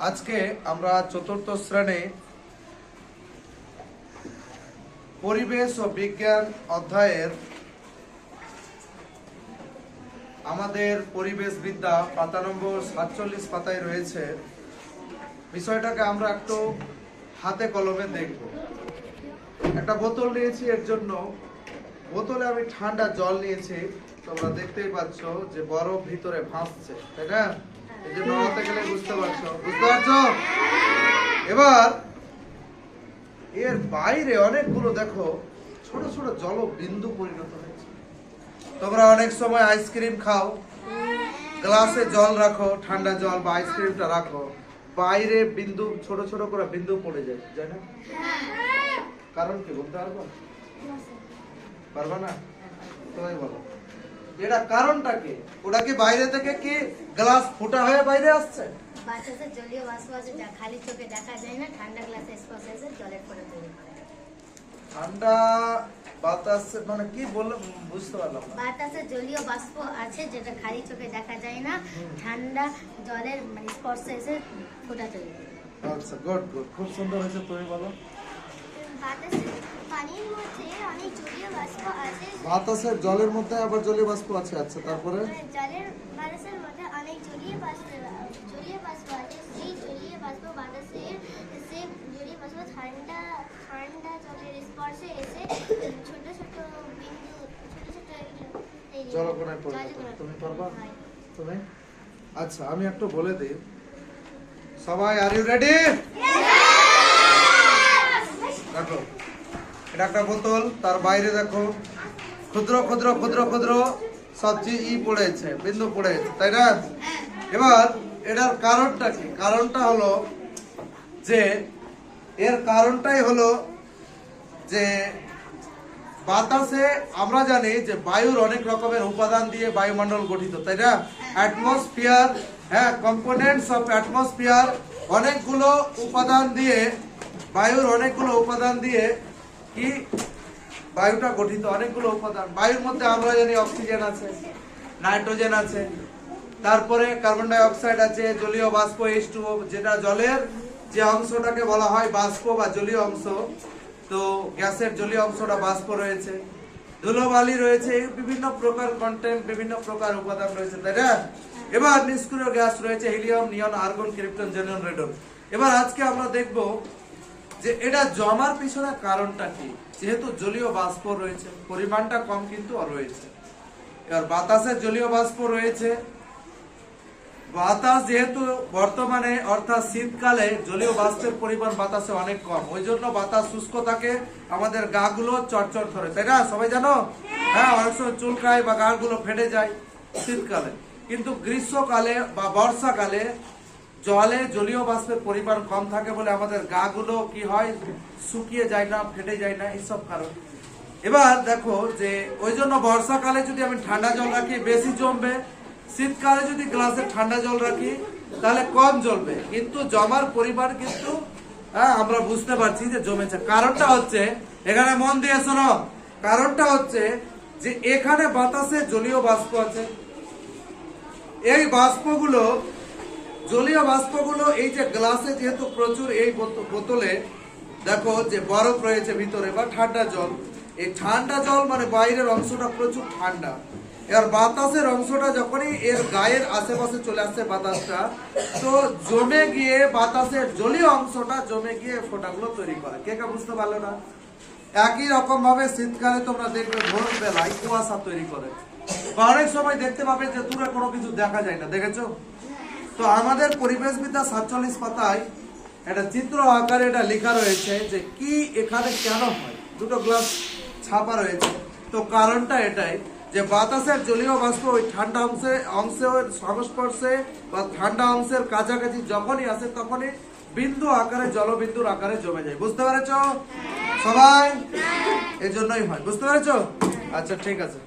আজকে আমরা চতুর্থ শ্রেণী পরিবেশ ও বিজ্ঞান অধ্যায়ের আমাদের পরিবেশ বিদ্যা পাতা নম্বর 47 পাতায় রয়েছে। বিষয়টাকে আমরা একটু হাতে কলমে দেখব। একটা বোতল নিয়েছি, এর জন্য বোতলে আমি ঠান্ডা জল নিয়েছি। তোমরা দেখতেই পাচ্ছ যে বরফ ভিতরে ভাসছে, তাই না? এই যে নড়াতে গেলে বুঝতে পারছো? এবার এর বাইরে অনেকগুলো দেখো ছোট ছোট জল বিন্দু পরিণত হয়েছে। তোমরা অনেক সময় আইসক্রিম খাও, গ্লাসে জল রাখো, ঠান্ডা জল বা আইসক্রিমটা রাখো, বাইরে বিন্দু ছোট ছোট করে বিন্দু পড়ে যায়, তাই না? কারণ কি বলতে পারবা না? তোমায় বলো এটা কারণটা কি? ওটা কি বাইরে থেকে কি গ্লাস ফুটা হয়ে বাইরে আসছে? বাতাসে জলীয় বাষ্প আছে যা খালি চোখে দেখা যায় না, ঠান্ডা গ্লাসে স্পর্শ এসে জলের পরে তৈরি করে। ঠান্ডা বাতাস মানে কি বললাম বুঝতে পারলাম না। বাতাসে জলীয় বাষ্প আছে যেটা খালি চোখে দেখা যায় না, ঠান্ডা জলের স্পর্শে এসে ফোঁটা তৈরি করে। আচ্ছা, গুড গুড, খুব সুন্দর হয়েছে। তুমি বলো। বাতাসে পানির মধ্যে অনেক জলীয় বাষ্প আছে। বাতাসের জলের মধ্যে আবার জলীয় বাষ্প আছে। আচ্ছা, তারপরে জলের বাতাসের মধ্যে অনেক জলীয় বাষ্প আছে। সেই জলীয় বাষ্প বাতাসের জলীয় বাষ্প ঠান্ডা জলের স্পর্শে এসে ছোট ছোট বিন্দু জলকণায় পরিণত হয়। তুমি পারবা? তুমি? আচ্ছা, আমি একটু বলে দিই। সবাই আর ইউ রেডি? দেখো, এটা একটা বোতল, তার বাইরে দেখো ক্ষুদ্র ক্ষুদ্র ক্ষুদ্র ক্ষুদ্র সবজি পড়েছে, বিন্দু পড়েছে, তাই না? এবার এটার কারণটা কি? কারণটা হলো যে এর কারণটাই হলো যে বাতাসে আমরা জানি যে বায়ুর অনেক রকমের উপাদান দিয়ে বায়ুমণ্ডল গঠিত, তাই না? অ্যাটমসফিয়ার, হ্যাঁ, কম্পোনেন্টস অফ অ্যাটমসফিয়ার, অনেকগুলো উপাদান দিয়ে বায়ুর অনেকগুলো উপাদান দিয়ে কি বায়ুটা গঠিত। অনেকগুলো উপাদান বায়ুর মধ্যে আমরা জানি অক্সিজেন আছে, নাইট্রোজেন আছে, তারপরে কার্বন ডাই অক্সাইড আছে, জলীয় বাষ্প H2O, যেটা জলের যে অংশটাকে বলা হয় বাষ্প বা জলীয় অংশ। তো গ্যাসের জলীয় অংশটা বাষ্প রয়েছে, ধুলোবালি রয়েছে, বিভিন্ন প্রকার কন্টেন্ট, বিভিন্ন প্রকার উপাদান রয়েছে, তাই না? এবার নিষ্ক্রিয় গ্যাস রয়েছে হিলিয়াম, নিয়ন, আর্গন, ক্রিপ্টন, জেনন, রেডন। এবার আজকে আমরা দেখব যে এটা জমার পিছনে কারণটা কি। যেহেতু জলীয় বাষ্প রয়েছে, পরিমাণটা কম কিন্তু রয়েছে। এবার বাতাসের জলীয় বাষ্প রয়েছে, বাতাস যেহেতু বর্তমানে অর্থাৎ শীতকালে জলীয় বাষ্পের পরিমাণ বাতাসে অনেক কম, ওই জন্য বাতাস শুষ্ক থাকে, আমাদের গা গুলো চটচট ধরে, তাই না? সবাই জানো? হ্যাঁ, অনেক সময় চুলকায় বা গা গুলো ফেটে যায় শীতকালে। কিন্তু গ্রীষ্মকালে বা বর্ষাকালে জলে জলীয় বাষ্পের পরিমাণ কম থাকে বলে আমাদের গা গুলো কি হয়, শুকিয়ে যায় না, ফেটে যায় না, এইসব কারণ। এবার দেখো যে ওই জন্য বর্ষাকালে যদি আমি ঠান্ডা জল রাখি বেশি জমবে, শীতকালে যদি গ্লাসে ঠান্ডা জল রাখি তাহলে কম জ্বলবে, কিন্তু জমার পরিমাণ কিন্তু আমরা বুঝতে পারছি যে জমেছে। কারণটা হচ্ছে, এখানে মন দিয়ে শোনো, কারণটা হচ্ছে যে এখানে বাতাসে জলীয় বাষ্প আছে। এই বাষ্পগুলো, জলীয় বাষ্পগুলো এই যে গ্লাসে যেহেতু প্রচুর, এই বোতলে দেখো যে বরফ রয়েছে ভিতরে বা ঠান্ডা জল, এই ঠান্ডা জল মানে বাইরের অংশটা প্রচুর ঠান্ডা। এর বাতাসের অংশটা যখনই এর গায়ের আশেপাশে চলে আসছে বাতাসটা, তো জমে গিয়ে বাতাসের জলীয় অংশটা জমে গিয়ে ফোঁটাগুলো তৈরি করে। কে কে বুঝতে পারলো না? একই রকম ভাবে শীতকালে তোমরা দেখবে ভোর বেলায় কুয়াশা তৈরি করে, বা অনেক সময় দেখতে পাবে যে দূরে কোনো কিছু দেখা যায় না, দেখেছো? তো আমাদের পরিবেশবিদ্যা 47 পাতায় একটা চিত্র আকারে এটা লেখা রয়েছে যে কি এখানে কেন হয়। দুটো গ্লাস ছাপা রয়েছে। তো কারণটা এটাই যে বাতাসের জলীয় বাষ্প ওই ঠান্ডা অংশের সংস্পর্শে বা ঠান্ডা অংশের কাছাকাছি যখনই আসে তখনই বিন্দু আকারে, জলবিন্দুর আকারে জমে যায়। বুঝতে পেরেছো সবাই? এর জন্যই হয়। বুঝতে পেরেছো? আচ্ছা, ঠিক আছে।